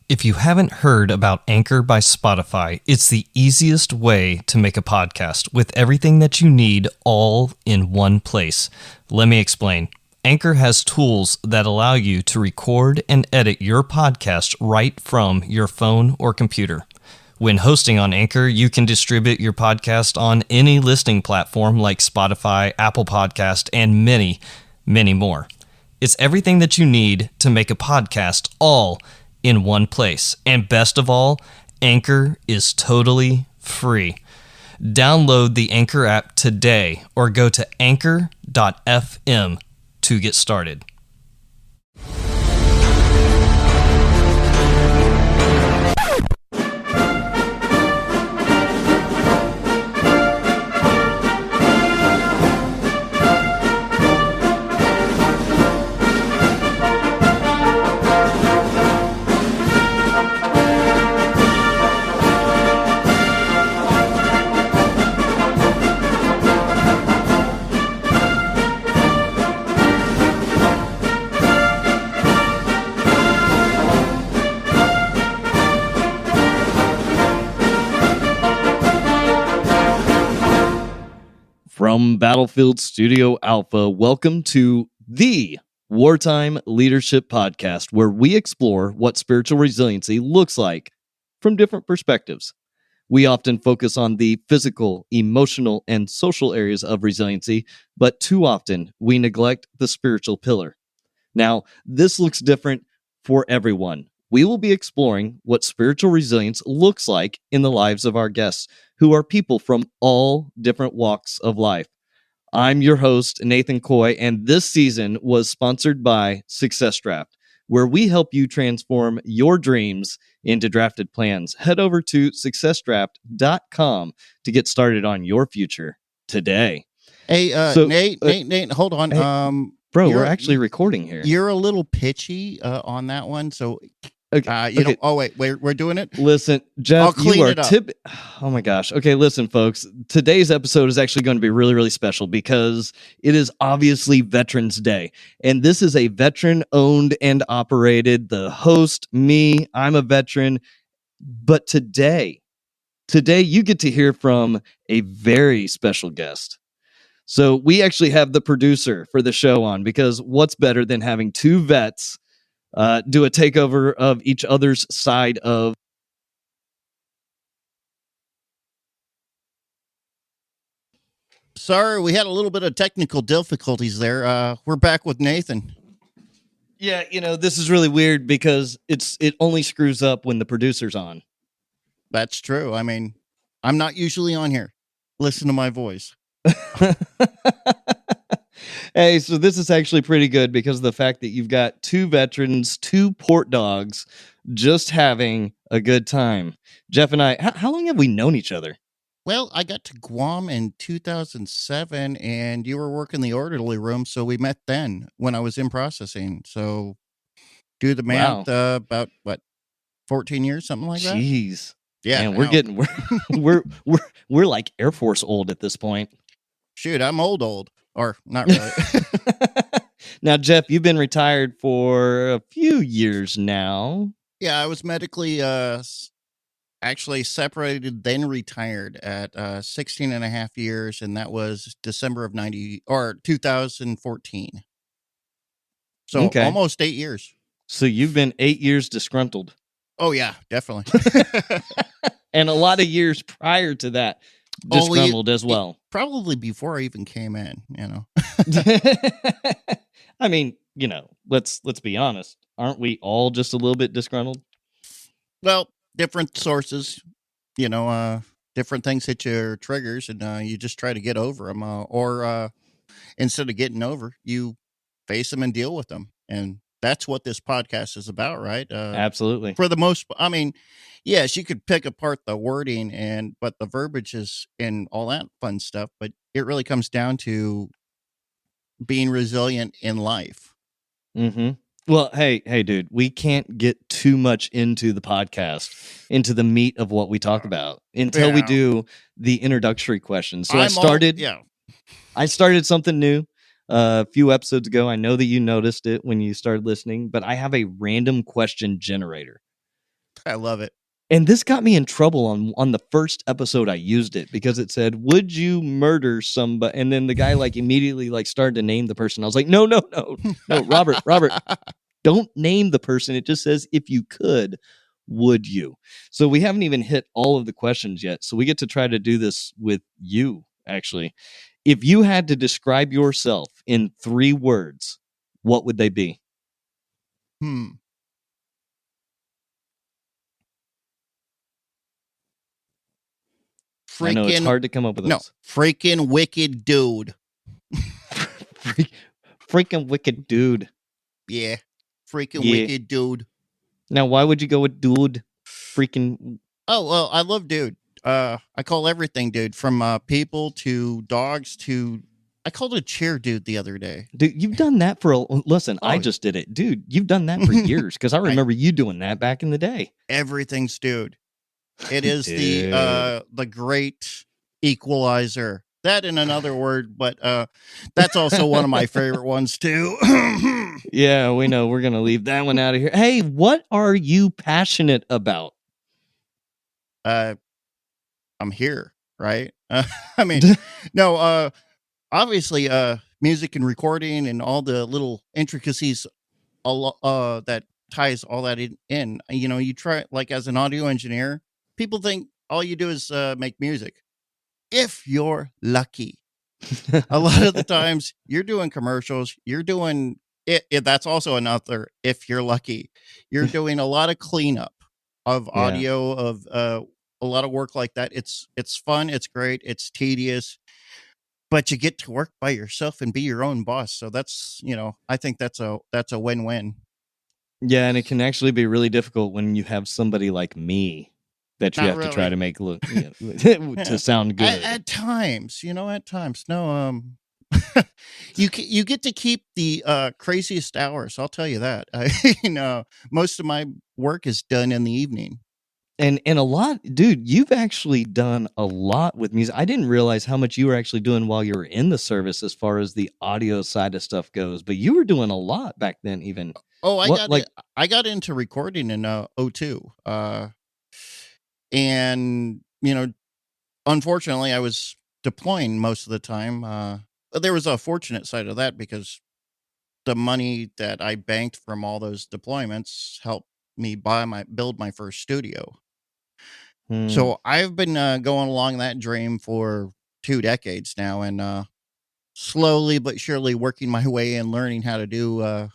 If you haven't heard about Anchor by Spotify, it's the easiest way to make a podcast with everything that you need all in one place. Let me explain. Anchor has tools that allow you to record and edit your podcast right from your phone or computer. When hosting on Anchor, you can distribute your podcast on any listening platform like Spotify, Apple Podcast, and many, many more. It's everything that you need to make a podcast all in one place. And best of all, Anchor is totally free. Download the Anchor app today or go to anchor.fm to get started. From Battlefield Studio Alpha, welcome to the Wartime Leadership Podcast, where we explore what spiritual resiliency looks like from different perspectives. We often focus on the physical, emotional, and social areas of resiliency, but too often we neglect the spiritual pillar. Now, this looks different for everyone. We will be exploring what spiritual resilience looks like in the lives of our guests, who are people from all different walks of life. I'm your host, Nathan Coy, and this season was sponsored by Success Draft, where we help you transform your dreams into drafted plans. Head over to successdraft.com to get started on your future today. Hey, Nate, hold on. Hey, bro, we're actually recording here. You're a little pitchy on that one, so okay. Oh wait, we're doing it. Listen, Geoff, I'll clean it up. Oh my gosh. Okay, listen, folks. Today's episode is actually going to be really, really special because it is obviously Veterans Day, and this is a veteran-owned and operated. The host, me, I'm a veteran, but today you get to hear from a very special guest. So we actually have the producer for the show on, because what's better than having two vets do a takeover of each other's side of. Sorry, we had a little bit of technical difficulties there. We're back with Nathan. Yeah, this is really weird because it only screws up when the producer's on. That's true. I mean, I'm not usually on here. Listen to my voice. Hey, so this is actually pretty good because of the fact that you've got two veterans, two Port Dawgs, just having a good time. Geoff and I, how long have we known each other? Well, I got to Guam in 2007, and you were working the orderly room, so we met then when I was in processing. So do the math, about, 14 years, something like that? Jeez. Yeah. Man, we're like Air Force old at this point. Shoot, I'm old. Or not really. Now, Geoff, you've been retired for a few years now. Yeah, I was medically actually separated, then retired at 16 and a half years, and that was December of 2014. So okay. Almost 8 years. So you've been 8 years disgruntled. Oh, yeah, definitely. And a lot of years prior to that. Disgruntled as well. Probably before I even came in, I mean, let's be honest. Aren't we all just a little bit disgruntled? Well, different sources, different things hit your triggers, and you just try to get over them. Or instead of getting over, you face them and deal with them. And that's what this podcast is about, right? Absolutely. For the most, I mean, yes, you could pick apart the wording but the verbiage is and all that fun stuff, but it really comes down to being resilient in life. Mm-hmm. Well, hey, dude, we can't get too much into the podcast, into the meat of what we talk about until we do the introductory questions. So I started something new a few episodes ago. I know that you noticed it when you started listening, but I have a random question generator. I love it. And this got me in trouble on the first episode I used it because it said, "Would you murder somebody?" And then the guy like immediately like started to name the person. I was like, no, Robert, don't name the person. It just says, if you could, would you? So we haven't even hit all of the questions yet. So we get to try to do this with you, actually. If you had to describe yourself in 3 words, what would they be? I know it's hard to come up with those. Freaking wicked dude. Freaking wicked dude. Yeah. Freaking wicked dude. Now, why would you go with dude? Freaking. Oh, well, I love dude. I call everything dude, from people to dogs to. I called a chair dude the other day. Dude, you've done that for listen, I just did it. Dude, you've done that for years because I remember you doing that back in the day. Everything's dude. It is the great equalizer. That in another word, but that's also one of my favorite ones too. Yeah, we know. We're going to leave that one out of here. Hey, what are you passionate about? I'm here, right? I mean, no, obviously, music and recording and all the little intricacies that ties all that in. You know, you try, like, as an audio engineer, people think all you do is make music. If you're lucky, a lot of the times you're doing commercials, you're doing it. That's also another, if you're lucky, you're doing a lot of cleanup of audio, of a lot of work like that. It's fun. It's great. It's tedious, but you get to work by yourself and be your own boss. So that's, I think that's a win-win. Yeah. And it can actually be really difficult when you have somebody like me that you have to try to make look to sound good at times. No, you get to keep the craziest hours. I'll tell you that. Most of my work is done in the evening. And a lot, dude, you've actually done a lot with music. I didn't realize how much you were actually doing while you were in the service as far as the audio side of stuff goes. But you were doing a lot back then, even. Oh, I got into recording in 2002. And, unfortunately, I was deploying most of the time. But there was a fortunate side of that because the money that I banked from all those deployments helped me build my first studio. So I've been going along that dream for 2 decades now, and slowly but surely working my way and learning how to do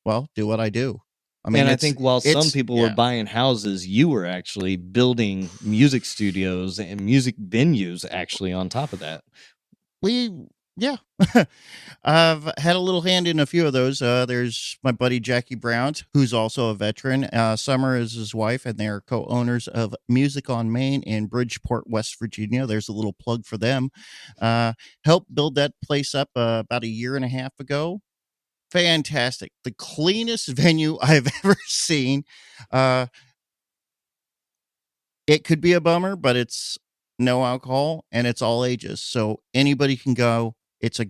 what I do. I mean, I think while some people were buying houses, you were actually building music studios and music venues actually on top of that. I've had a little hand in a few of those. There's my buddy Jackie Brown, who's also a veteran. Summer is his wife, and they're co-owners of Music on Main in Bridgeport, West Virginia. There's a little plug for them. Helped build that place up about a year and a half ago. Fantastic. The cleanest venue I've ever seen. It could be a bummer, but it's no alcohol and it's all ages. So anybody can go. It's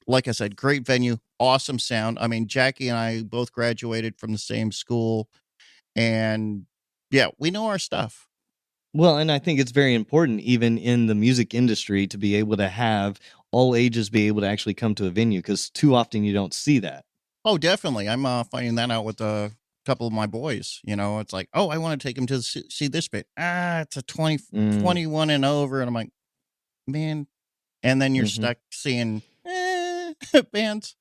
like I said, great venue, awesome sound. I mean, Jackie and I both graduated from the same school, and we know our stuff. Well, and I think it's very important, even in the music industry, to be able to have all ages be able to actually come to a venue, because too often you don't see that. Oh, definitely. I'm finding that out with a couple of my boys. It's like, oh, I want to take them to see this bit. It's a 21 and over. And I'm like, man. And then you're stuck seeing bands.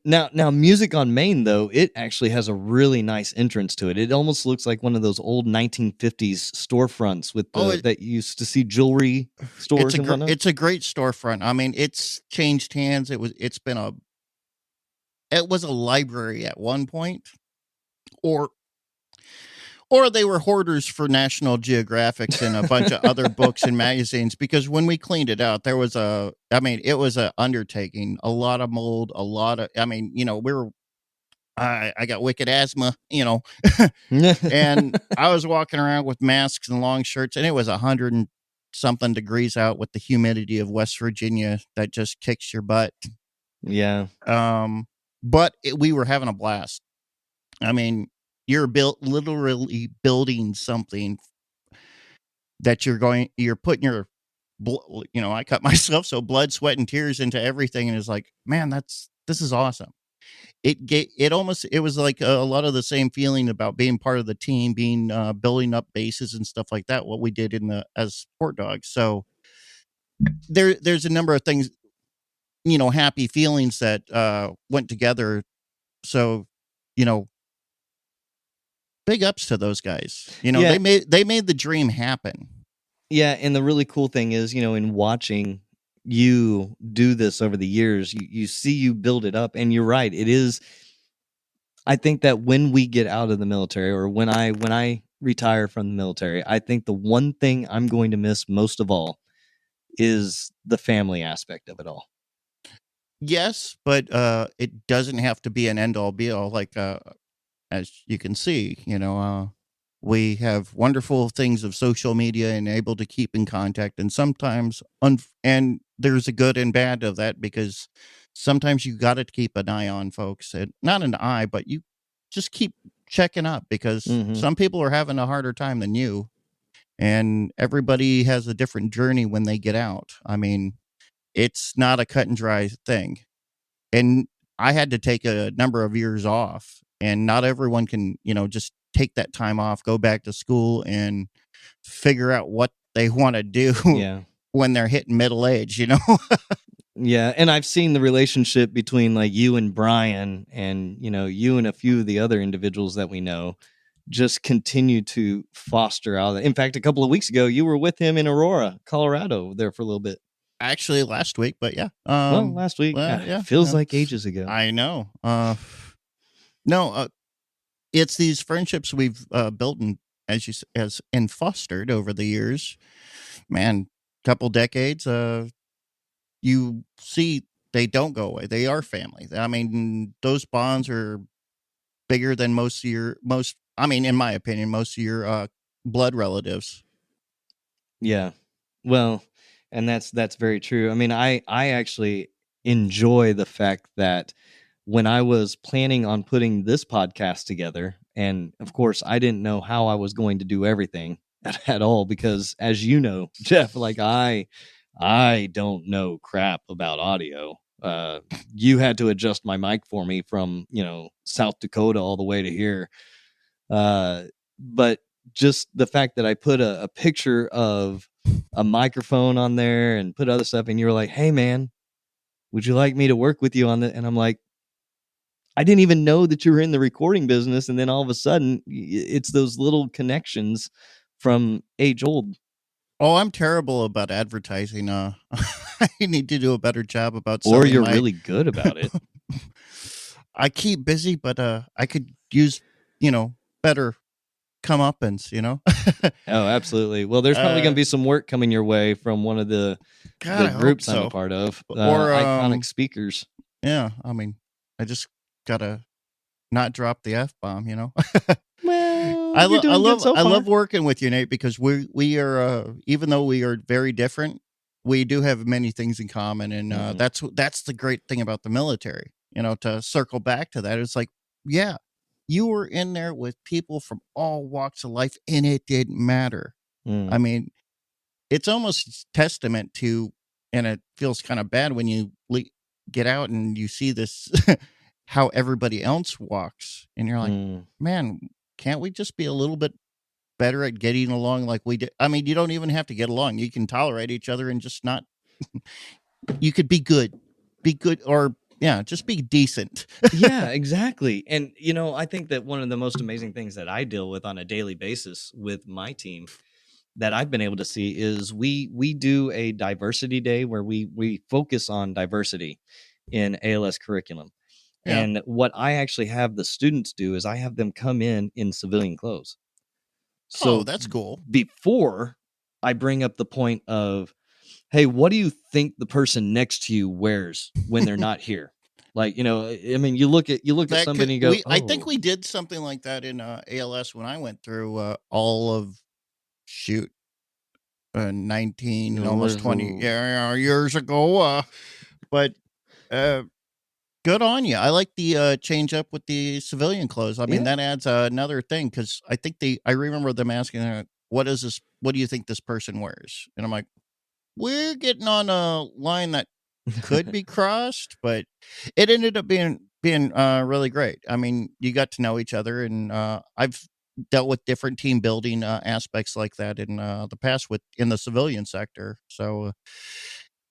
now, Music on Main, though, it actually has a really nice entrance to it. It almost looks like one of those old 1950s storefronts with that you used to see jewelry stores and whatnot. It's a great storefront. I mean, it's changed hands. It was a library at one point, or they were hoarders for National Geographics and a bunch of other books and magazines, because when we cleaned it out, it was an undertaking, a lot of mold, I got wicked asthma, and I was walking around with masks and long shirts, and it was 100 and something degrees out with the humidity of West Virginia that just kicks your butt. Yeah. But we were having a blast. I mean, you're literally building something that you're putting your I cut myself, so blood, sweat, and tears into everything, and it's like, man, this is awesome. It was like a lot of the same feeling about being part of the team, being building up bases and stuff like that, what we did as Port Dawgs. So there's a number of things, happy feelings that went together. So, you know, big ups to those guys. Yeah. They made the dream happen. Yeah, and the really cool thing is, in watching you do this over the years, you see you build it up, and you're right. It is. I think that when we get out of the military, or when I retire from the military, I think the one thing I'm going to miss most of all is the family aspect of it all. Yes, but it doesn't have to be an end all be all. Like as you can see, we have wonderful things of social media and able to keep in contact, and sometimes and there's a good and bad of that, because sometimes you got to keep an eye on folks, and not an eye, but you just keep checking up, because some people are having a harder time than you, and everybody has a different journey when they get out. I mean, it's not a cut and dry thing. And I had to take a number of years off, and not everyone can, just take that time off, go back to school, and figure out what they want to do when they're hitting middle age, Yeah, and I've seen the relationship between like you and Brian, and you and a few of the other individuals that we know just continue to foster out. In fact, a couple of weeks ago, you were with him in Aurora, Colorado, there for a little bit. Actually, last week, but yeah. Well, last week, feels like ages ago. I know. No, it's these friendships we've built and fostered over the years. Man, couple decades. You see, they don't go away. They are family. I mean, those bonds are bigger than in my opinion, most of your blood relatives. Yeah. Well, and that's very true. I mean, I actually enjoy the fact that when I was planning on putting this podcast together, and of course, I didn't know how I was going to do everything at all, because as you know, Geoff, like I don't know crap about audio. You had to adjust my mic for me from, South Dakota all the way to here. But just the fact that I put a picture of a microphone on there and put other stuff, and you were like, "Hey man, would you like me to work with you on that?" And I'm like, I didn't even know that you were in the recording business. And then all of a sudden, it's those little connections from age old. Oh, I'm terrible about advertising. I need to do a better job about. Or you're really good about it. I keep busy, but I could use, better comeuppance, Oh, absolutely. Well, there's probably going to be some work coming your way from one of the groups I'm a part of, or Iconic Speakers. Yeah, I mean, I just gotta not drop the F-bomb, Well, I love working with you, Nate, because we are even though we are very different, we do have many things in common, and that's the great thing about the military. To circle back to that, it's like, yeah, you were in there with people from all walks of life, and it didn't matter. I mean, it's almost testament to, and it feels kind of bad when you get out and you see this, how everybody else walks, and you're like, man, can't we just be a little bit better at getting along like we did? I mean, you don't even have to get along. You can tolerate each other and just not, you could be good, or just be decent. Yeah, exactly. And, I think that one of the most amazing things that I deal with on a daily basis with my team that I've been able to see is we do a diversity day where we focus on diversity in ALS curriculum. Yeah. And what I actually have the students do is I have them come in civilian clothes. So that's cool. Before I bring up the point of, hey, what do you think the person next to you wears when they're not here? Like, I mean, you look at somebody and you go, I think we did something like that in ALS when I went through all of 19, almost 20 years ago. But Good on you. I like the change up with the civilian clothes. I mean, Yeah. that adds another thing because I think I remember them asking, what is this? What do you think this person wears? And I'm like, we're getting on a line that could be crossed, but it ended up being really great. I mean, you got to know each other, and I've dealt with different team building aspects like that in the past in the civilian sector. So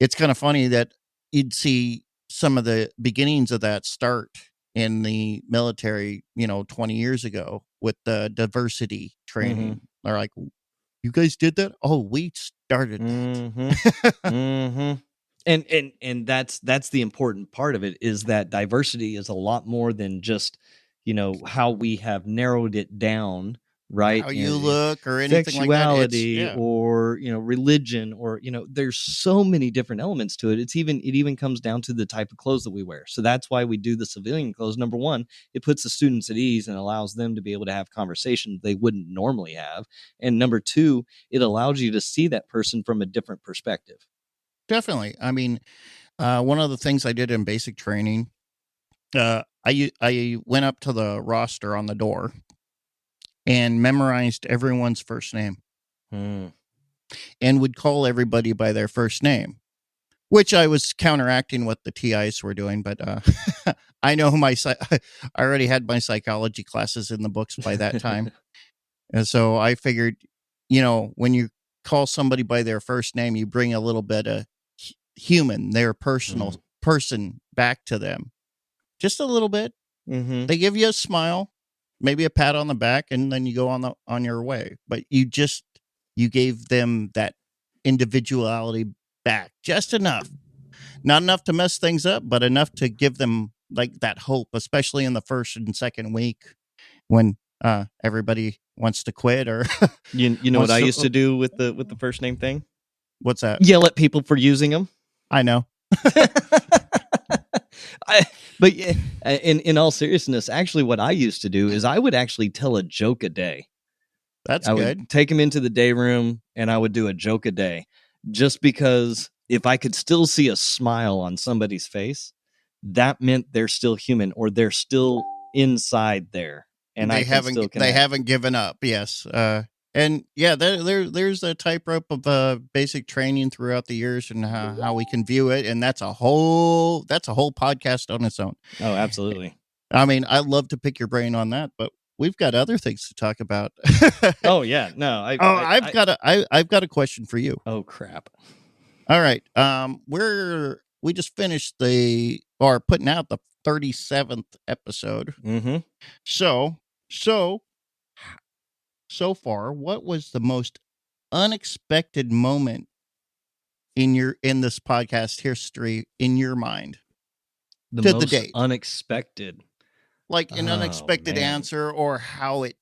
it's kind of funny that you'd see some of the beginnings of that start in the military, 20 years ago with the diversity training. They're like, you guys did that? Oh, we started that. And that's the important part of it, is that diversity is a lot more than just how we have narrowed it down, right? How you look or anything like that. Sexuality or religion, or there's so many different elements to it. It even comes down to the type of clothes that we wear. So that's why we do the civilian clothes. Number one, it puts the students at ease and allows them to be able to have conversations they wouldn't normally have. And number two, it allows you to see that person from a different perspective. Definitely. I mean, one of the things I did in basic training, I went up to the roster on the door and memorized everyone's first name and would call everybody by their first name, which I was counteracting what the TIs were doing. But I know I already had my psychology classes in the books by that time. And so I figured, when you call somebody by their first name, you bring a little bit of human, their personal person back to them. Just a little bit. They give you a smile, maybe a pat on the back, and then you go on your way. But you gave them that individuality back, just enough. Not enough to mess things up, but enough to give them like that hope, especially in the first and second week when everybody wants to quit or you know what I used to do with the first name thing? What's that? Yell at people for using them. I know. But in all seriousness, actually what I used to do is I would actually tell a joke a day. That's I good. would take them into the day room and I would do a joke a day, just because if I could still see a smile on somebody's face, that meant they're still human, or they're still inside there. And they haven't given up. Yes. And yeah, there's a tightrope of basic training throughout the years and how we can view it. And that's a whole podcast on its own. Oh, absolutely. I mean, I'd love to pick your brain on that, but we've got other things to talk about. Oh yeah. No, I've got a question for you. Oh crap. All right. We just finished putting out the 37th episode. So far, what was the most unexpected moment in this podcast history in your mind? The most unexpected, like an unexpected answer, or how you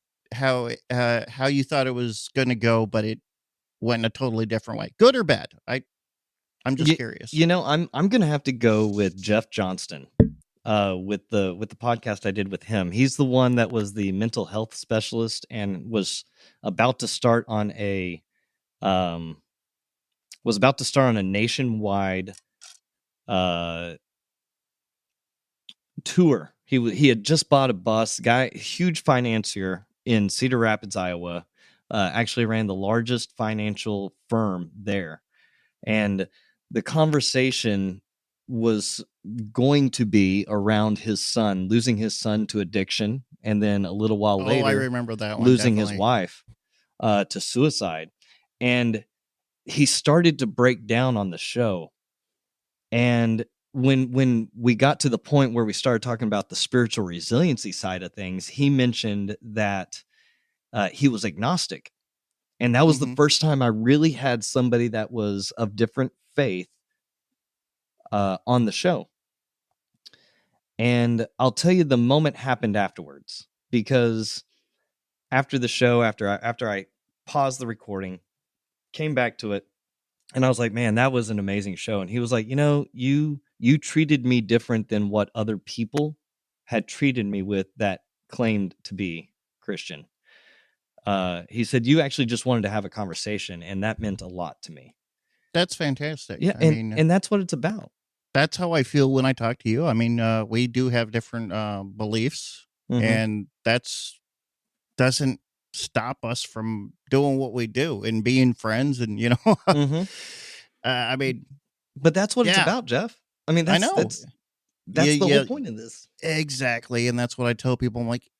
thought it was going to go, but it went a totally different way, good or bad. I'm just curious. I'm going to have to go with Jeff Johnston. With the podcast I did with him. He's the one that was the mental health specialist and was about to start on a nationwide tour. He had just bought a bus. Huge financier in Cedar Rapids, Iowa. Actually ran the largest financial firm there, and the conversation was going to be around his son, losing his son to addiction, and then a little while later, I remember that one, losing his wife to suicide. And he started to break down on the show. And when we got to the point where we started talking about the spiritual resiliency side of things, he mentioned that he was agnostic. And that was the first time I really had somebody that was of different faith on the show. And I'll tell you, the moment happened afterwards, because after the show, after I paused the recording, came back to it, and I was like, man, that was an amazing show. And he was like, you treated me different than what other people had treated me with that claimed to be Christian. He said, you actually just wanted to have a conversation, and that meant a lot to me. That's fantastic. Yeah, and that's what it's about. that's how I feel when I talk to you. I mean, we do have different beliefs, and that's doesn't stop us from doing what we do and being friends, and I mean, But that's what it's yeah, about, Geoff. I mean, I that's know. the Yeah, whole point of this. exactly, and that's what I tell people. I'm like,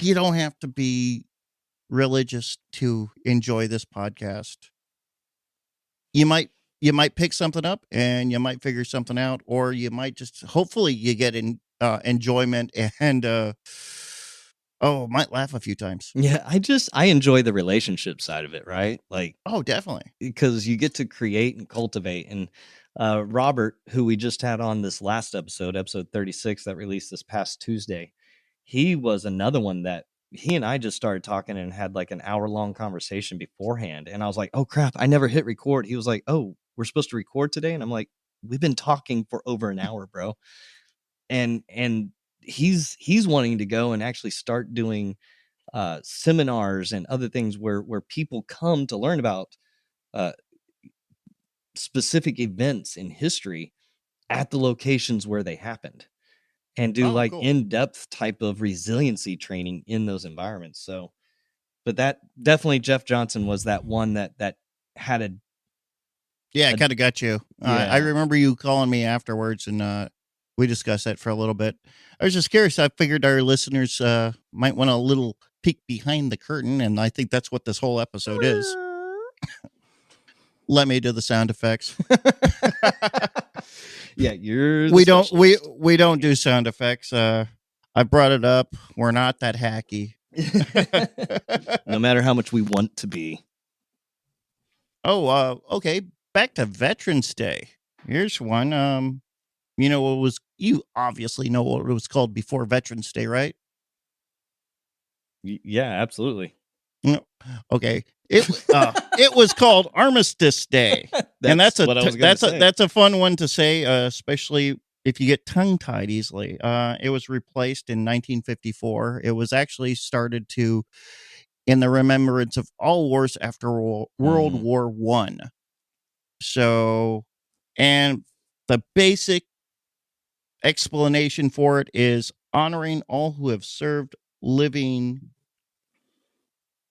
you don't have to be religious to enjoy this podcast. You might pick something up and you might figure something out, or you might just hopefully you get enjoyment and might laugh a few times. Yeah, I enjoy the relationship side of it, right? Like, Oh, definitely. because you get to create and cultivate. And Robert, who we just had on this last episode 36, that released this past Tuesday, he was another one that he and I just started talking and had like an hour-long conversation beforehand. And I was like, oh crap, I never hit record. He was like, oh, we're supposed to record today. And I'm like, we've been talking for over an hour, bro. And he's wanting to go and actually start doing seminars and other things where people come to learn about specific events in history at the locations where they happened, and do like Cool. in-depth type of resiliency training in those environments. So, but that definitely Geoff Johnson was that one that had a I kind of got you. I remember you calling me afterwards, and we discussed that for a little bit. I was just curious. I figured our listeners might want a little peek behind the curtain, and I think that's what this whole episode is. Let me do the sound effects. Yeah, we don't do sound effects. I brought it up. We're not that hacky. No matter how much we want to be. Okay. Back to Veterans Day. Here's one. You obviously know what it was called before Veterans Day, right? Yeah, absolutely. Okay. It was called Armistice Day. And that's a fun one to say, especially if you get tongue-tied easily. It was replaced in 1954. It was actually started in the remembrance of all wars after World War I. So, and the basic explanation for it is honoring all who have served, living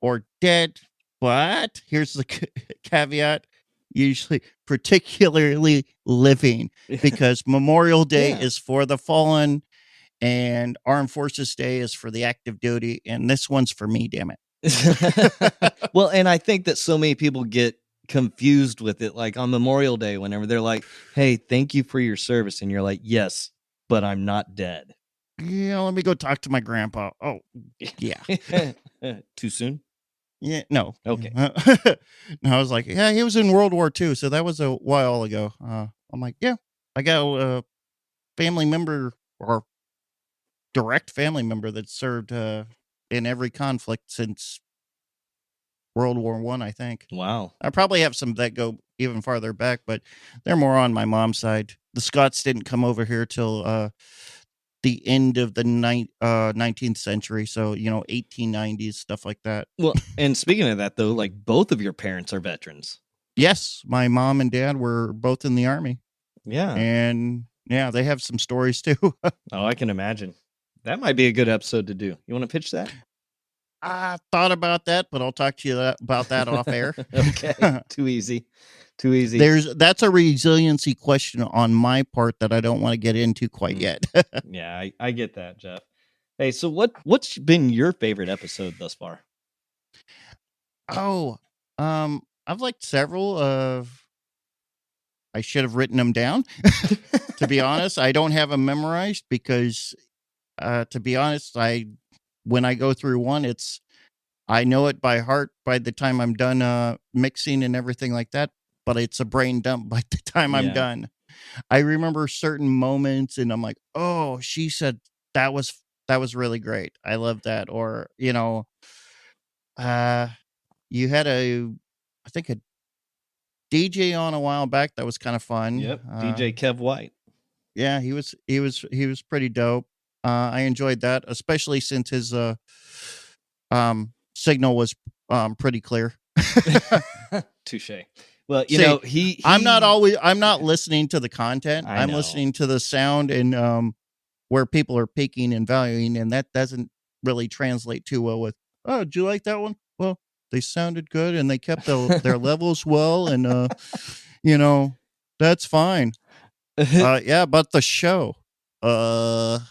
or dead. But here's the caveat: usually particularly living, because Memorial Day is for the fallen and Armed Forces Day is for the active duty, and this one's for me, damn it. Well, and I think that so many people get confused with it, like on Memorial Day, whenever they're like, hey, thank you for your service, and you're like, yes, but I'm not dead. Yeah, let me go talk to my grandpa. Oh, yeah. Too soon? Yeah, no. Okay. No, I was like, yeah, he was in World War II, so that was a while ago. I'm like, yeah, I got a family member or direct family member that served in every conflict since World War I, I think. Wow. I probably have some that go even farther back, but they're more on my mom's side. The Scots didn't come over here till the end of the 19th century, so 1890s, stuff like that. Well, and speaking of that though, like both of your parents are veterans. Yes, my mom and dad were both in the Army. Yeah. And yeah, they have some stories too. Oh, I can imagine. That might be a good episode to do. You want to pitch that? I thought about that, but I'll talk to you about that off air. Okay. Too easy. That's a resiliency question on my part that I don't want to get into quite yet. Yeah, I get that, Geoff. Hey, so what's been your favorite episode thus far? Oh, I've liked several of. I should have written them down. To be honest, I don't have them memorized because, to be honest, when I go through one, I know it by heart by the time I'm done mixing and everything like that. But it's a brain dump by the time I'm done. I remember certain moments, and I'm like, "Oh, she said that was really great. I love that." Or you had I think a DJ on a while back that was kind of fun. Yep, DJ Kev White. Yeah, he was pretty dope. I enjoyed that, especially since his signal was pretty clear. Touche. Well, I'm not listening to the content. I I'm know. listening to the sound and where people are peaking and valuing, and that doesn't really translate too well with, oh, did you like that one? Well, they sounded good and they kept their levels well, and that's fine. Yeah, but the show. Was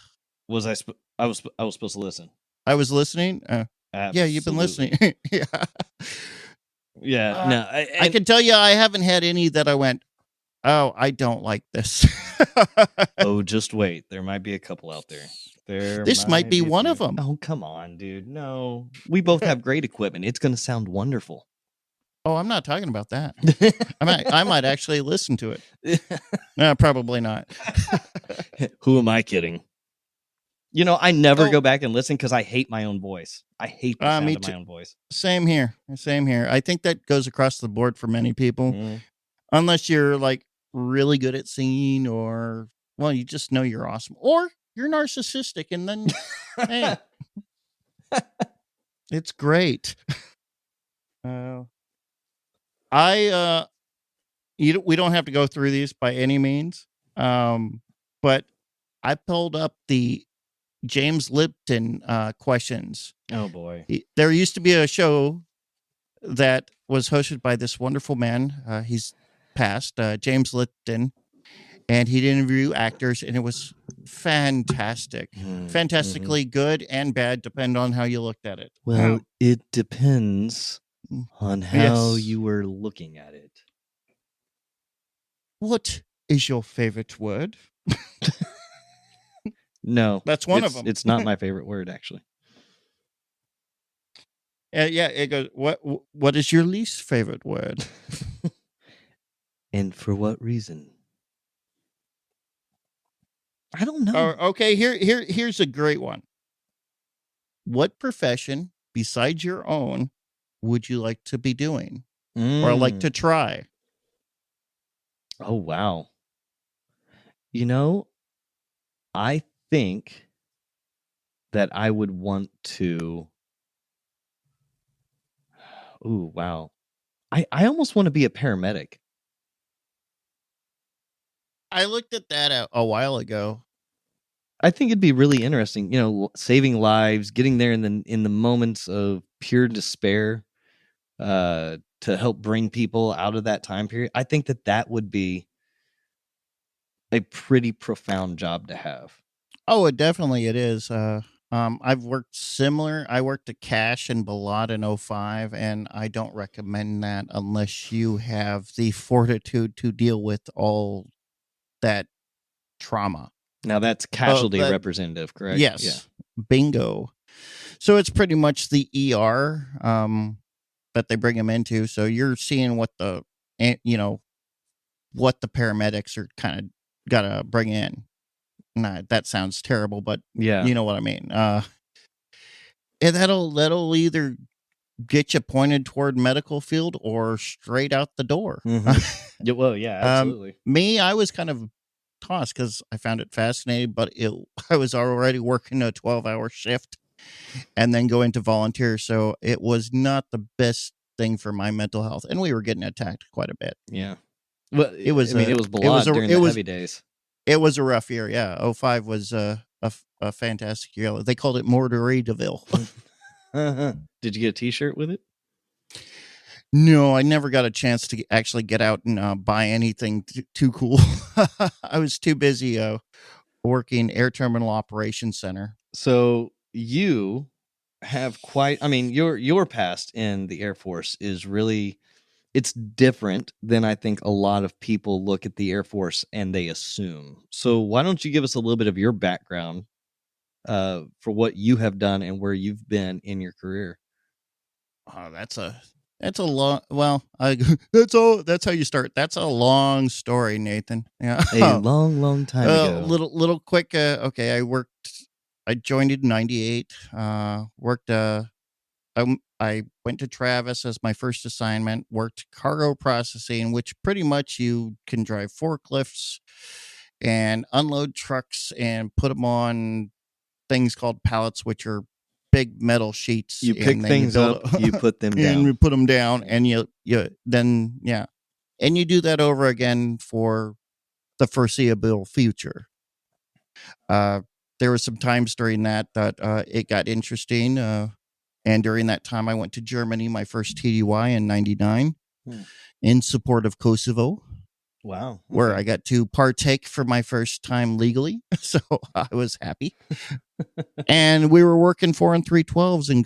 I was supposed to listen. I was listening. Yeah, you've been listening. Yeah. Yeah. No, I can tell you, I haven't had any that I went, oh, I don't like this. Oh, just wait. There might be a couple out there. This might be one of them. Oh, come on, dude. No, we both have great equipment. It's going to sound wonderful. Oh, I'm not talking about that. I might actually listen to it. No, probably not. Who am I kidding? I never go back and listen because I hate my own voice. I hate the sound of my own voice. Same here. I think that goes across the board for many people. Unless you're like really good at singing, or, well, you just know you're awesome, or you're narcissistic, and then hey, it's great. We don't have to go through these by any means, but I pulled up the James Lipton questions. Oh boy. There used to be a show that was hosted by this wonderful man. He's passed, James Lipton, and he'd interview actors, and it was fantastic. Fantastically good and bad, depend on how you looked at it. Well, it depends on how you were looking at it. What is your favorite word? No, that's one of them. It's not my favorite word, actually. Yeah, it goes, what is your least favorite word? And for what reason? I don't know. Okay, here's a great one. What profession besides your own would you like to be doing or like to try? Oh, wow. I think that I would want to. Ooh, wow. I almost want to be a paramedic. I looked at that a while ago. I think it'd be really interesting, saving lives, getting there in the moments of pure despair, to help bring people out of that time period. I think that would be a pretty profound job to have. Oh, it is. I've worked similar. I worked at Cash and Balad in 2005, and I don't recommend that unless you have the fortitude to deal with all that trauma. Now that's casualty representative, correct? Yes. Yeah. Bingo. So it's pretty much the ER that they bring them into. So you're seeing what the paramedics are kind of got to bring in. Nah, that sounds terrible, but yeah, you know what I mean. And that'll either get you pointed toward medical field or straight out the door. Mm-hmm. Well, yeah, absolutely. Me, I was kind of tossed because I found it fascinating, but I was already working a 12-hour shift and then going to volunteer, so it was not the best thing for my mental health, and we were getting attacked quite a bit. Yeah, well, it was blood during the heavy days. It was a rough year. Yeah, 2005 was a fantastic year. They called it Mortuary DeVille. Did you get a T-shirt with it? No, I never got a chance to actually get out and buy anything too cool. I was too busy working Air Terminal Operations Center. So you have your past in the Air Force is really, it's different than I think a lot of people look at the Air Force and they assume. So why don't you give us a little bit of your background for what you have done and where you've been in your career? Oh, that's a long. Well, that's how you start. That's a long story, Nathan. Yeah, a long time ago. Little quick. Okay, I joined in '98. Worked. I went to Travis as my first assignment. Worked cargo processing, which pretty much you can drive forklifts and unload trucks and put them on things called pallets, which are big metal sheets. You pick things up, you put them down. And you put them down, and you then, yeah. and you do that over again for the foreseeable future. There were some times during that it got interesting. And during that time, I went to Germany, my first TDY in 99 in support of Kosovo. Wow. Where I got to partake for my first time legally. So I was happy. And we were working 4 and 312s and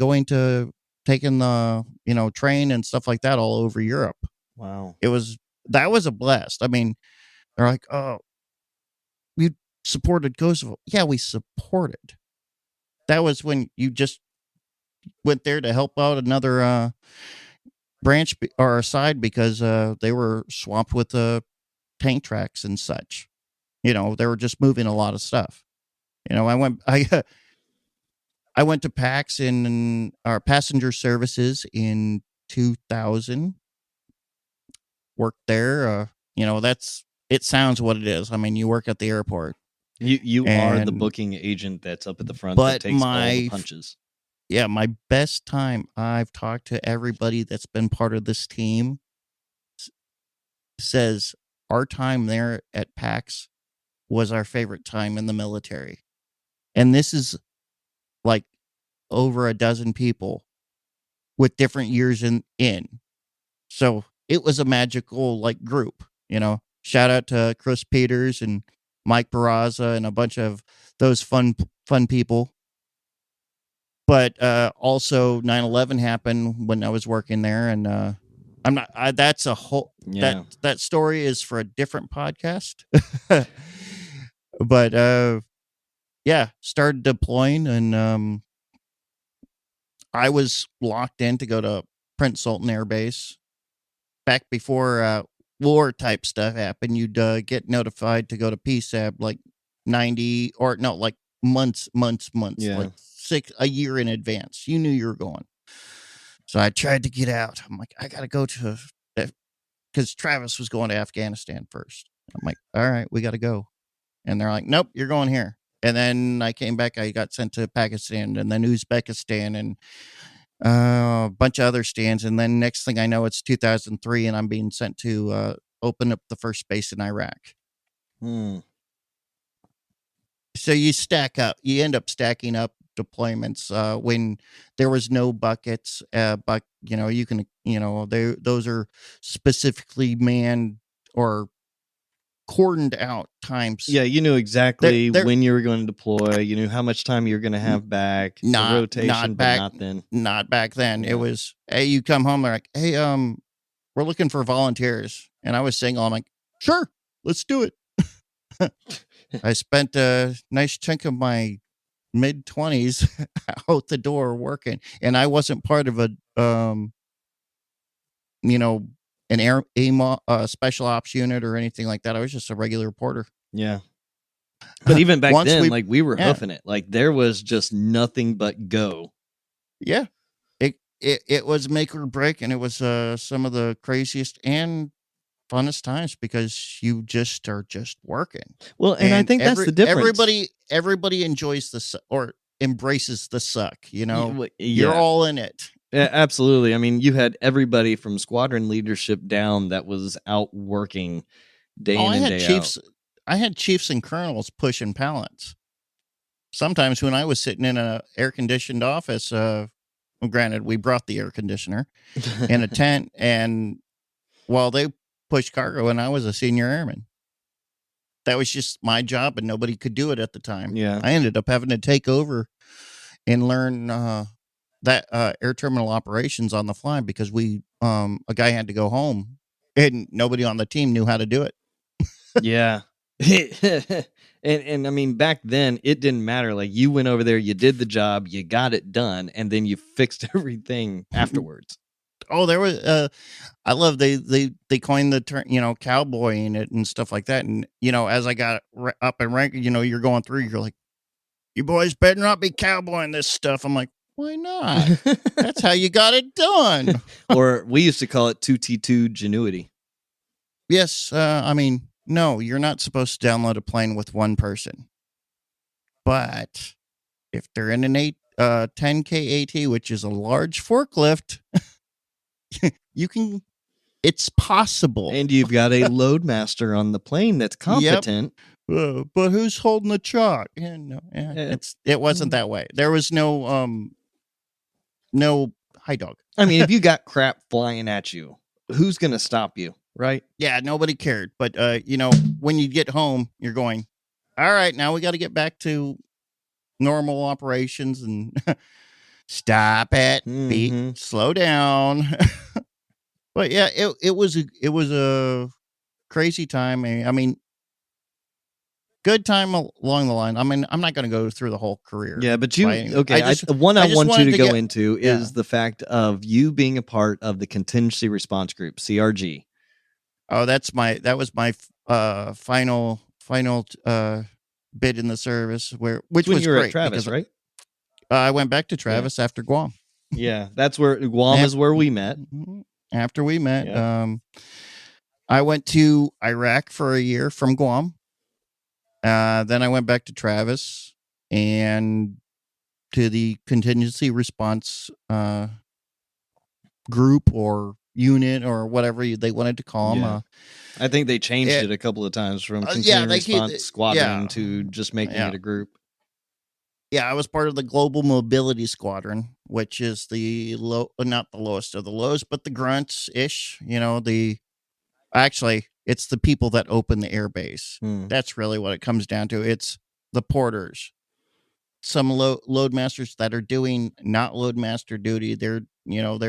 taking the, train and stuff like that all over Europe. Wow. That was a blast. I mean, they're like, oh, you supported Kosovo. Yeah, we supported. That was when you just went there to help out another branch or side because they were swamped with tank tracks and such. They were just moving a lot of stuff. I went to PAX in our passenger services in 2000. Worked there. It sounds what it is. I mean, you work at the airport. You are the booking agent that's up at the front that takes all the punches. Yeah, my best time, I've talked to everybody that's been part of this team, says our time there at PAX was our favorite time in the military. And this is like over a dozen people with different years in. So it was a magical group, Shout out to Chris Peters and Mike Barraza and a bunch of those fun people. But also 9/11 happened when I was working there, and that's a whole that story is for a different podcast. But started deploying, and I was locked in to go to Prince Sultan Air Base. Back before war type stuff happened, you'd get notified to go to PSAB like 90 or no, like months, like a year in advance. You knew you were going. So I tried to get out. I'm like, I got to go to, because Travis was going to Afghanistan first. I'm like, all right, we got to go. And they're like, nope, you're going here. And then I came back. I got sent to Pakistan and then Uzbekistan and a bunch of other stands. And then next thing I know, it's 2003 and I'm being sent to open up the first base in Iraq. So you end up stacking up deployments when there was no buckets. But you can, those are specifically manned or cordoned out times. Yeah, you knew exactly when you were going to deploy. You knew how much time you were going to have back. Not rotation, back, but not then. Not back then. Yeah. It was, hey, you come home. They're like, hey, we're looking for volunteers. And I was saying, I'm like, sure, let's do it. I spent a nice chunk of my mid-20s out the door working, and I wasn't part of an special ops unit or anything like that. I was just a regular reporter. Yeah. But even back then, we were hoofing it. Like there was just nothing but go. Yeah. It was make or break, and it was some of the craziest and funnest times because you just are just working. Well, and I think that's the difference. Everybody enjoys or embraces the suck, You're all in it. Yeah, absolutely. I mean, you had everybody from squadron leadership down that was out working day in and day out. I had chiefs and colonels pushing pallets. Sometimes when I was sitting in an air-conditioned office, granted, we brought the air conditioner in a tent, and while they pushed cargo, and I was a senior airman. That was just my job, and nobody could do it at the time. Yeah, I ended up having to take over and learn that air terminal operations on the fly because a guy had to go home, and nobody on the team knew how to do it. Yeah. and I mean, back then it didn't matter. Like you went over there, you did the job, you got it done, and then you fixed everything afterwards. Oh, there was I love they coined the term, cowboy in it and stuff like that. And as I got up in rank, you're going through, you're like, you boys better not be cowboying this stuff. I'm like, why not? That's how you got it done. Or we used to call it 2T2 genuity. Yes, I mean, no, you're not supposed to download a plane with one person. But if they're in an 10K AT, which is a large forklift, you can It's possible. And you've got a loadmaster on the plane that's competent. Yep. But who's holding the chalk? It wasn't that way. There was no high dog. I mean, if you got crap flying at you, who's going to stop you, right? Yeah, nobody cared. But, when you get home, you're going, all right, now we got to get back to normal operations and stop it, beat, slow down. But yeah, it was a crazy time. I mean, good time along the line. I mean, I'm not going to go through the whole career. Yeah, but the one I want you to go into is the fact of you being a part of the contingency response group, CRG. Oh, that was my final bid in the service, which when was you were great. At Travis, right? I went back to Travis after Guam. Yeah, that's where Guam is where we met. After we met, I went to Iraq for a year from Guam. Then I went back to Travis and to the contingency response group or unit or whatever they wanted to call them. I think they changed it a couple of times from continuing response squadron to just making it a group. Yeah, I was part of the Global Mobility Squadron, which is not the lowest of the lows, but the grunts-ish. Actually, it's the people that open the airbase. That's really what it comes down to. It's the porters. Some loadmasters that are doing not loadmaster duty. They're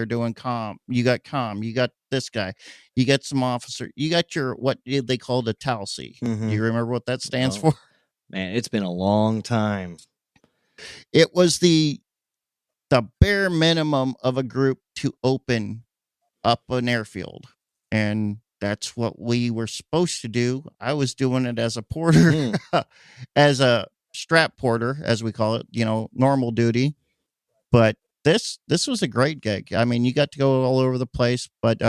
doing comm. You got comm. You got this guy. You got some officer. You got what they called a TALC. Do you remember what that stands for? Man, it's been a long time. It was the bare minimum of a group to open up an airfield. And that's what we were supposed to do. I was doing it as a porter, as a strap porter, as we call it, normal duty. But this was a great gig. I mean, you got to go all over the place, but,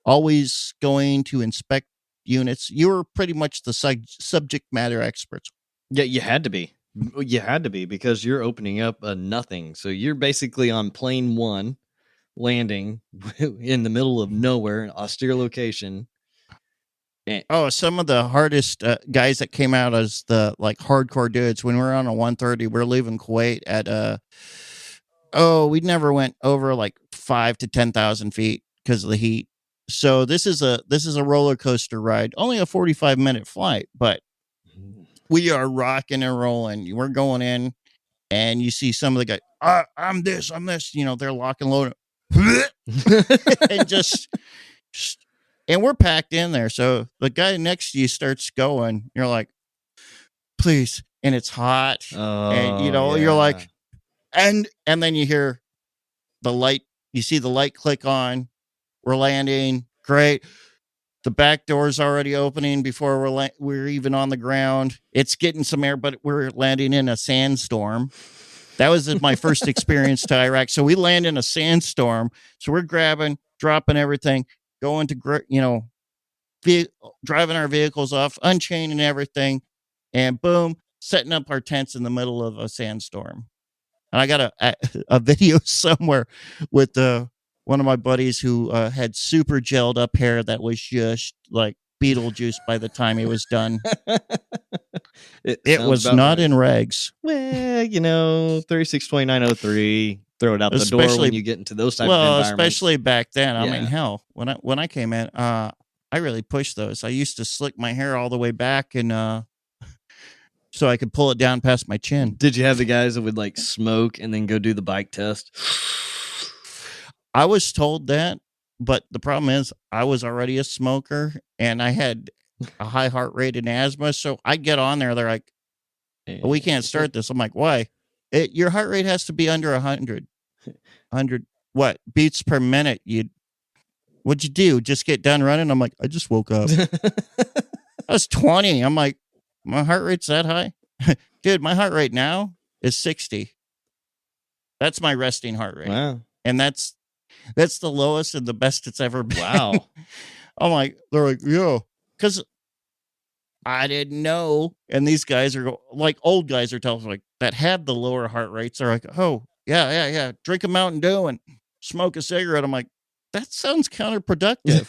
always going to inspect units. You were pretty much the subject matter experts. Yeah, you had to be. You had to be because you're opening up a nothing. So you're basically on plane one, landing in the middle of nowhere, an austere location. Some of the hardest guys that came out as the hardcore dudes when we were on a 130, we're leaving Kuwait at we never went over 5,000 to 10,000 feet because of the heat. So this is a roller coaster ride, only a 45-minute flight, but we are rocking and rolling. We're going in, and you see some of the guys. I'm this. They're lock and loading, and we're packed in there. So the guy next to you starts going. You're like, please, and it's hot, and you're like, and then you hear the light. You see the light click on. We're landing. Great. The back door's already opening before we're even on the ground. It's getting some air, but we're landing in a sandstorm. That was my first experience to Iraq. So we land in a sandstorm. So we're dropping everything, going to, driving our vehicles off, unchaining everything, and boom, setting up our tents in the middle of a sandstorm. And I got a video somewhere with one of my buddies who had super gelled up hair that was just like Beetlejuice by the time he was done. It was not in rags. Well, 362903, throw it out the door when you get into those type of environments. Especially back then. I mean, hell, when I came in, I really pushed those. I used to slick my hair all the way back and so I could pull it down past my chin. Did you have the guys that would smoke and then go do the bike test? I was told that, but the problem is I was already a smoker and I had a high heart rate and asthma. So I get on there. They're like, we can't start this. I'm like, why? Your heart rate has to be under 100. 100 what? Beats per minute. What'd you do? Just get done running? I'm like, I just woke up. I was 20. I'm like, my heart rate's that high? Dude, my heart rate now is 60. That's my resting heart rate. Wow. And that's the lowest and the best it's ever been. Wow. I'm like, they're like, yeah. Because I didn't know. And these guys are old guys are telling me that had the lower heart rates. They're like, oh, yeah. Drink a Mountain Dew and smoke a cigarette. I'm like, that sounds counterproductive.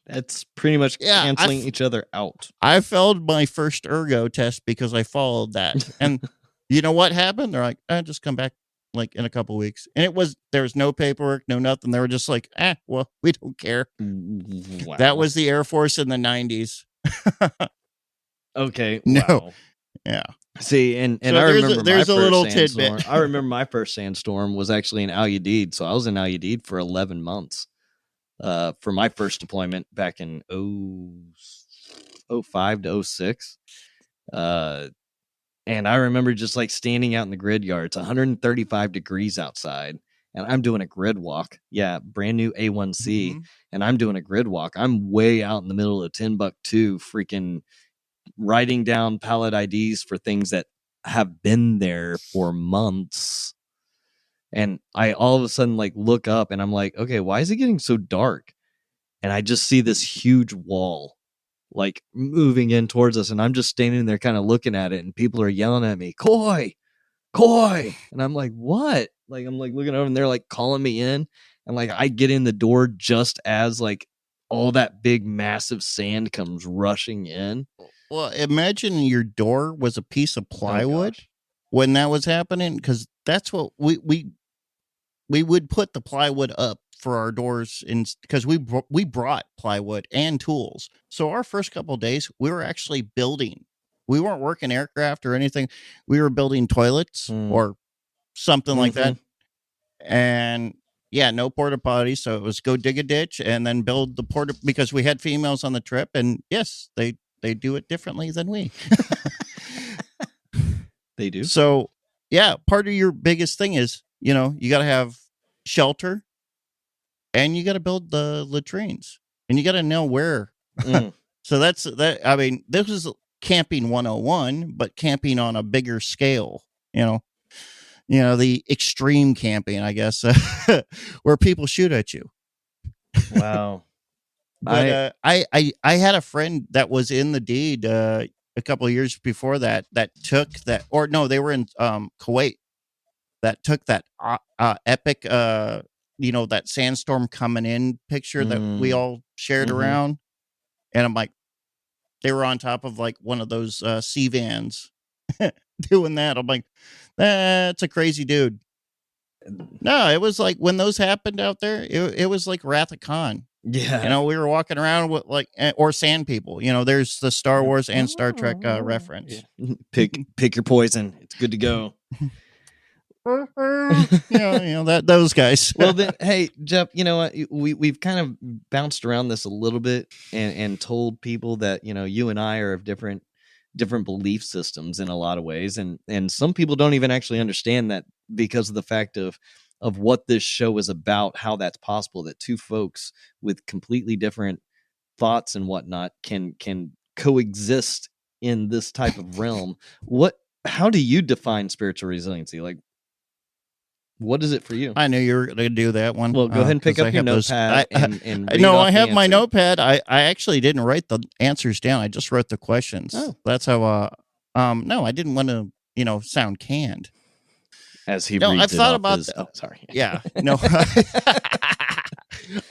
That's pretty much Yeah, canceling each other out. I failed my first ergo test because I followed that. And you know what happened? They're like, just come back like in a couple weeks. And there was no paperwork, no nothing. They were just like, well, we don't care. Wow. That was the Air Force in the 90s. Okay. No. Wow. Yeah. See, and So I remember there's my a first little sandstorm. tidbit. I remember my first sandstorm was actually in Al Udeid. So I was in Al Udeid for 11 months for my first deployment back in 05 to 06. And I remember just like standing out in the grid yard. It's 135 degrees outside. And I'm doing a grid walk. Yeah, brand new A1C. Mm-hmm. And I'm doing a grid walk. I'm way out in the middle of Timbuktu, freaking writing down pallet IDs for things that have been there for months. And I all of a sudden like look up and I'm like, okay, why is it getting so dark? And I just see this huge wall like moving in towards us. And I'm just standing there kind of looking at it. And people are yelling at me, Coy. And I'm like, what? Like, I'm like looking over and they're like calling me in. And like, I get in the door just as like all that big, massive sand comes rushing in. Well, imagine your door was a piece of plywood when that was happening. Cause that's what we would put the plywood up for our doors because we brought plywood and tools. So our first couple of days, we were actually building. We weren't working aircraft or anything. We were building toilets or something like that. And yeah, no porta potties. So it was go dig a ditch and then build the because we had females on the trip. And yes, they do it differently than we. They do. So yeah, part of your biggest thing is, you got to have shelter and you got to build the latrines and you got to know where. So that's that. I mean, this is camping 101, but camping on a bigger scale, the extreme camping, I guess, where people shoot at you. Wow. But I had a friend that was in the deed a couple of years before that took that, or no, they were in Kuwait, that took that epic that sandstorm coming in picture that we all shared around. And I'm like, they were on top of like one of those sea vans doing that. I'm like, that's a crazy dude. No, it was like when those happened out there, it was like Wrath of Khan. Yeah. We were walking around with like, or sand people, there's the Star Wars and Star Trek reference. Yeah. Pick your poison. It's good to go. Those guys. Well then, hey Geoff, you know what, we've kind of bounced around this a little bit and told people that you and I are of different belief systems in a lot of ways, and some people don't even actually understand that because of the fact of what this show is about, how that's possible that two folks with completely different thoughts and whatnot can coexist in this type of realm. How do you define spiritual resiliency? Like, what is it for you? I knew you were going to do that one. Well, go ahead and pick up your notepad and read no, off I have the my answers. notepad. I actually didn't write the answers down. I just wrote the questions. Oh. That's how. No, I didn't want to, sound canned. As he reads I've thought about. Sorry. Yeah. No.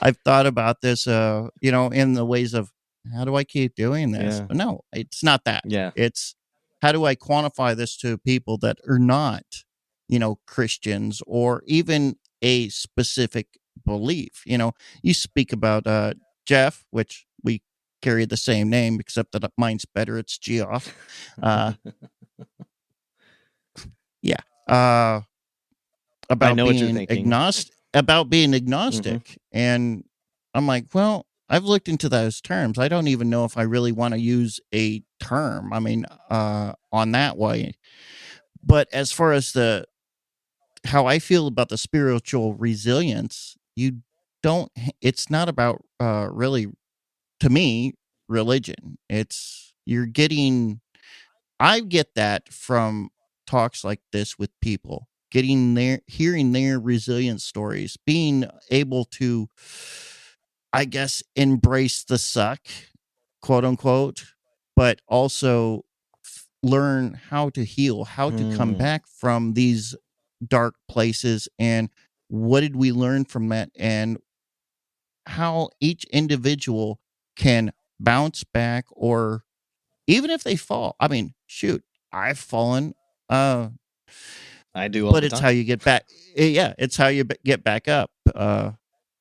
I've thought about this. In the ways of how do I keep doing this? Yeah. But no, it's not that. Yeah. It's how do I quantify this to people that are not, Christians or even a specific belief. You speak about Geoff, which we carry the same name, except that mine's better. It's Geoff. Yeah. About being agnostic. About being agnostic, and I'm like, well, I've looked into those terms. I don't even know if I really want to use a term. I mean, on that way. But as far as how I feel about the spiritual resilience, it's not about really, to me, religion. I get that from talks like this with people, hearing their resilience stories, being able to, I guess, embrace the suck, quote unquote, but also learn how to heal, how to come back from these dark places, and what did we learn from that, and how each individual can bounce back, or even if they fall. I mean, shoot, I've fallen. I do all But the it's time. how you get back. Yeah, it's how you get back up.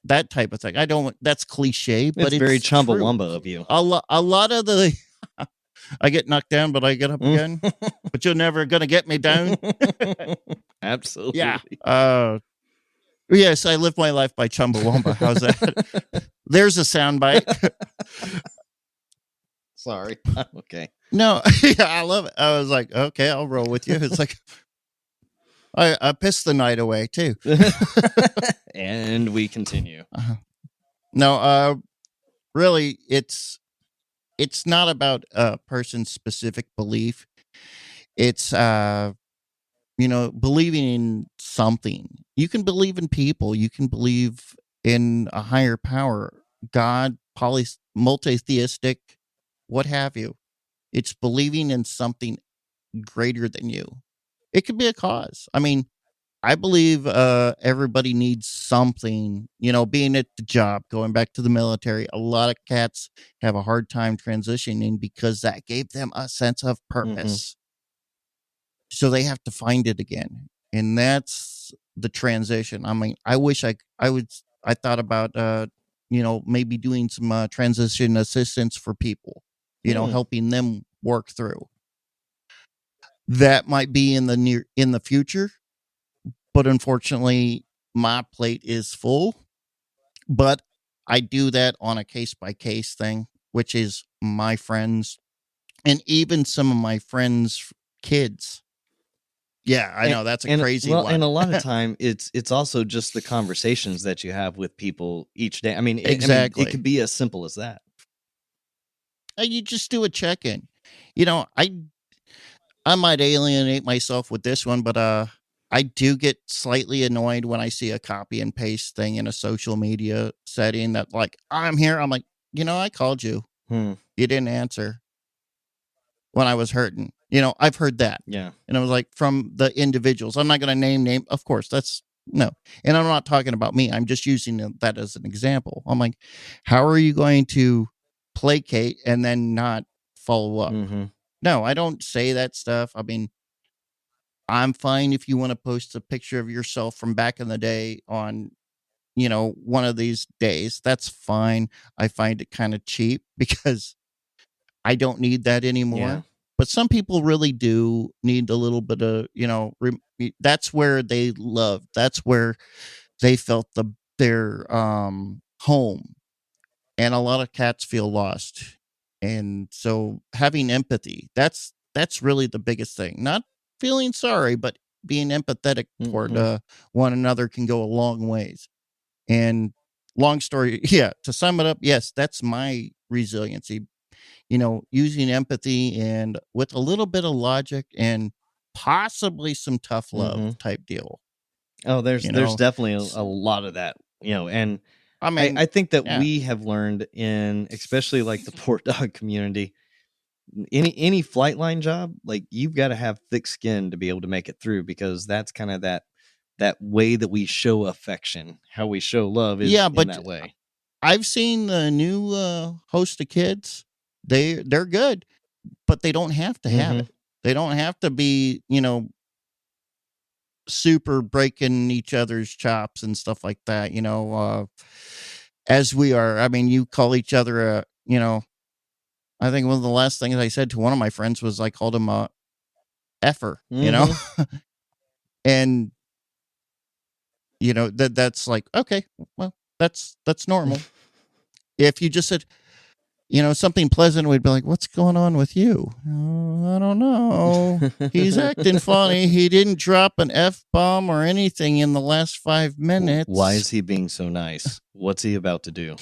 That type of thing. I don't. That's cliche, but It's very it's true. Chumbawamba of you. A lot of the. I get knocked down, but I get up again. But you're never gonna get me down. Absolutely. Yeah. Yes, I live my life by Chumbawamba. How's that? There's a soundbite. Sorry. Okay. No, yeah, I love it. I was like, okay, I'll roll with you. It's like I pissed the night away too. And we continue. No, really, it's not about a person's specific belief. It's believing in something. You can believe in people. You can believe in a higher power, God, multi-theistic, what have you. It's believing in something greater than you. It could be a cause. I mean, I believe everybody needs something, being at the job, going back to the military. A lot of cats have a hard time transitioning because that gave them a sense of purpose. So they have to find it again. And that's the transition. I mean, I wish I thought about, maybe doing some transition assistance for people, helping them work through. That might be in the future. But unfortunately, my plate is full. But I do that on a case-by-case thing, which is my friends and even some of my friends' kids. Yeah, I know that's a crazy one. And a lot of time, it's also just the conversations that you have with people each day. I mean, exactly. It could be as simple as that. You just do a check-in. I might alienate myself with this one, but I do get slightly annoyed when I see a copy and paste thing in a social media setting that like, I'm here. I'm like, I called you. You didn't answer when I was hurting. I've heard that. Yeah. And I was like, from the individuals. I'm not going to name. Of course, that's no. And I'm not talking about me. I'm just using that as an example. I'm like, how are you going to placate and then not follow up? No, I don't say that stuff. I mean, I'm fine if you want to post a picture of yourself from back in the day on, one of these days. That's fine. I find it kind of cheap because I don't need that anymore. Yeah. But some people really do need a little bit of, that's where they loved. That's where they felt their home. And a lot of cats feel lost. And so having empathy, that's really the biggest thing. Not feeling sorry, but being empathetic toward one another can go a long ways. And long story, to sum it up, yes, that's my resiliency. Using empathy and with a little bit of logic and possibly some tough love type deal. Oh, there's definitely a lot of that, and I mean, I think that we have learned in, especially like the Port Dawg community, any flight line job, like you've got to have thick skin to be able to make it through, because that's kind of that way that we show affection, how we show love is in that way. I've seen the new host of kids. They're good, but they don't have to have it. They don't have to be, super breaking each other's chops and stuff like that, as we are. I mean, you call each other I think one of the last things I said to one of my friends was I called him a effer, and that's like, okay, well, that's normal. If you just said, something pleasant, we'd be like, what's going on with you? Oh, I don't know. He's acting funny. He didn't drop an F-bomb or anything in the last 5 minutes. Why is he being so nice? What's he about to do?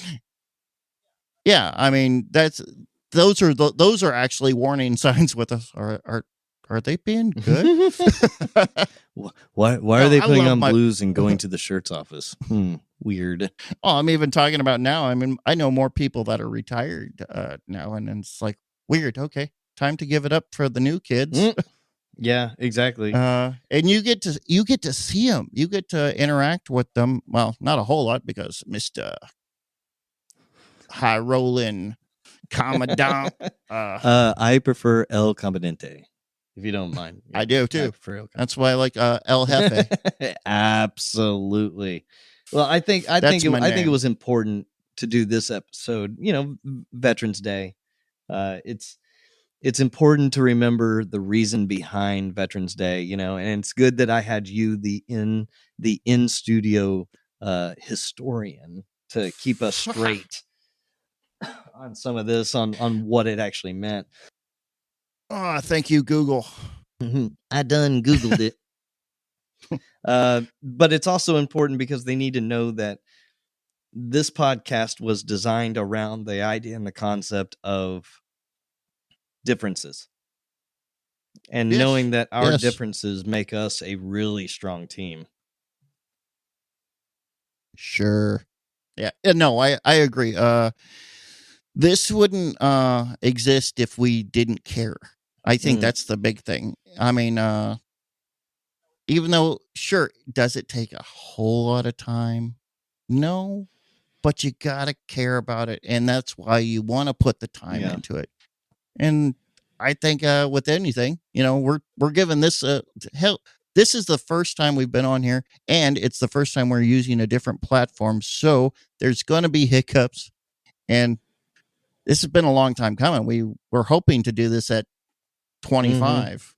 Yeah, I mean, those are actually warning signs with us. Are they being good? Why are they putting on blues and going to the shirts office? Weird. Oh, I'm even talking about now. I mean, I know more people that are retired now, and it's like weird. Okay, time to give it up for the new kids. Yeah, exactly. And you get to see them. You get to interact with them. Well, not a whole lot because Mr. high rolling commandant. I prefer El Commandante, if you don't mind. I do too. I prefer El Commandante. That's why I like El Jefe. Absolutely. Well, I think it was important to do this episode. Veterans Day. It's important to remember the reason behind Veterans Day. And it's good that I had you, the in studio historian, to keep us straight on some of this, on what it actually meant. Oh, thank you, Google. I done Googled it. But it's also important because they need to know that this podcast was designed around the idea and the concept of differences. And knowing that our differences make us a really strong team. Sure. Yeah. No, I agree. This wouldn't exist if we didn't care. I think that's the big thing. I mean, even though, sure, does it take a whole lot of time? No, but you got to care about it. And that's why you want to put the time into it. And I think with anything, we're giving this hell. This is the first time we've been on here, and it's the first time we're using a different platform. So there's going to be hiccups, and this has been a long time coming. We were hoping to do this at 25.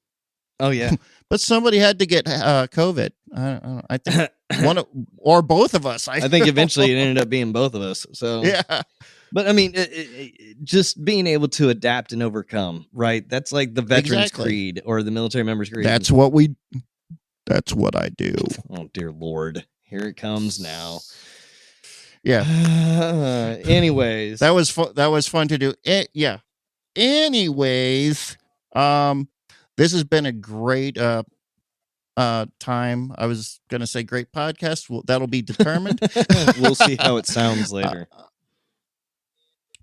Oh yeah, but somebody had to get COVID. I think one or both of us. I think eventually it ended up being both of us. So yeah. But I mean, just being able to adapt and overcome, right? That's like the veterans creed or the military members creed. That's what I do. Oh dear Lord, here it comes now. Yeah. Anyways, that was fun to do. Yeah. Anyways, this has been a great time. I was gonna say great podcast. Well, that'll be determined. We'll see how it sounds later.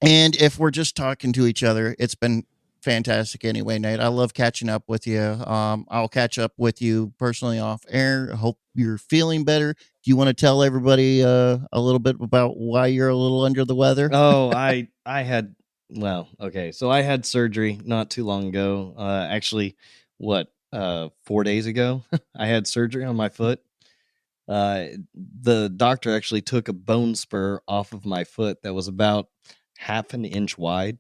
And if we're just talking to each other, it's been fantastic anyway, Nate. I love catching up with you. I'll catch up with you personally off air. I hope you're feeling better. Do you want to tell everybody a little bit about why you're a little under the weather? Oh, I had, well, okay. So I had surgery not too long ago. Actually, 4 days ago, I had surgery on my foot. The doctor actually took a bone spur off of my foot that was about half an inch wide.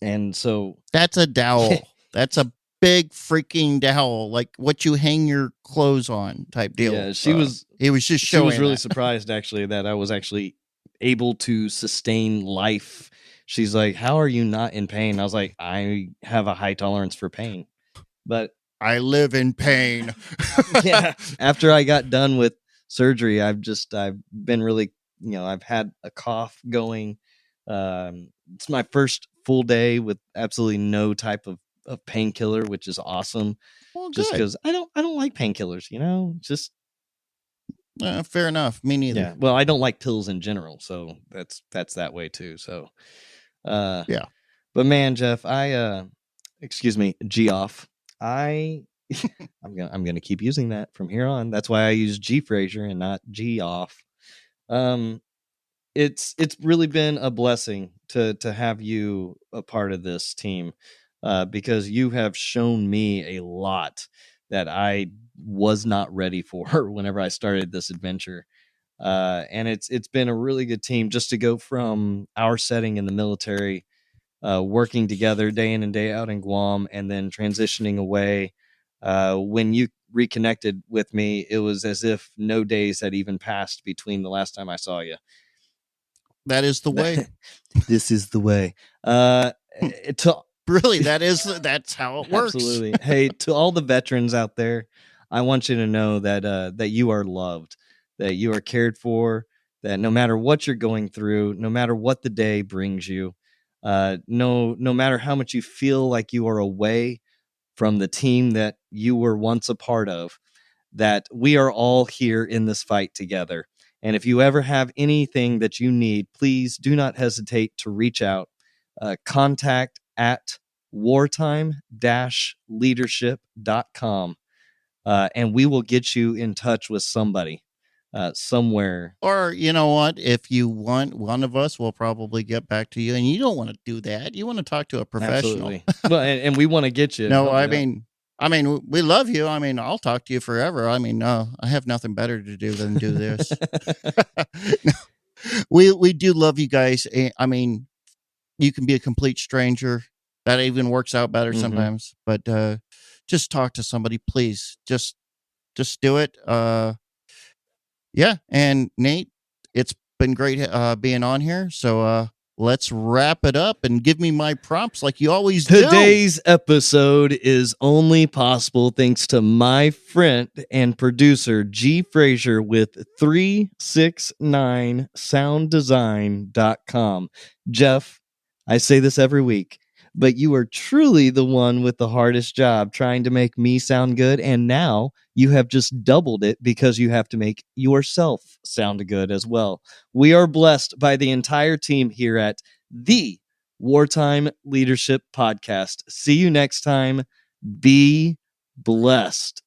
And so that's a dowel. That's a big freaking dowel, like what you hang your clothes on type deal. Yeah, it was just showing. She was really surprised actually that I was actually able to sustain life. She's like, "How are you not in pain?" I was like, "I have a high tolerance for pain." But I live in pain. Yeah. After I got done with surgery, I've been really, I've had a cough going. It's my first full day with absolutely no type of painkiller, which is awesome. Well, just because I don't like painkillers, just fair enough. Me neither. Yeah. Well, I don't like pills in general, so that's that way too. So, yeah. But man, Geoff, Geoff, I'm gonna keep using that from here on. That's why I use G Fraser and not Geoff. It's really been a blessing to have you a part of this team, because you have shown me a lot that I was not ready for whenever I started this adventure. And it's been a really good team just to go from our setting in the military, working together day in and day out in Guam, and then transitioning away. When you reconnected with me, it was as if no days had even passed between the last time I saw you. That is the way. This is the way. Really, that's how it works. Absolutely. Hey, to all the veterans out there, I want you to know that you are loved, that you are cared for, that no matter what you're going through, no matter what the day brings you, no matter how much you feel like you are away from the team that you were once a part of, that we are all here in this fight together. And if you ever have anything that you need, please do not hesitate to reach out. Contact at wartime-leadership.com, and we will get you in touch with somebody. somewhere. Or you know what? If you want, one of us will probably get back to you, and you don't want to do that. You want to talk to a professional. Absolutely. Well, and we want to get you. No, help I you out. mean, we love you. I mean, I'll talk to you forever. I mean, I have nothing better to do than do this. We do love you guys. I mean, you can be a complete stranger. That even works out better sometimes. But just talk to somebody, please. Just do it. Yeah. And Nate, it's been great being on here. So let's wrap it up and give me my prompts like you always do. Today's episode is only possible thanks to my friend and producer, G. Frazier with 369sounddesign.com. Geoff, I say this every week, but you are truly the one with the hardest job trying to make me sound good. And now you have just doubled it because you have to make yourself sound good as well. We are blessed by the entire team here at the Wartime Leadership Podcast. See you next time. Be blessed.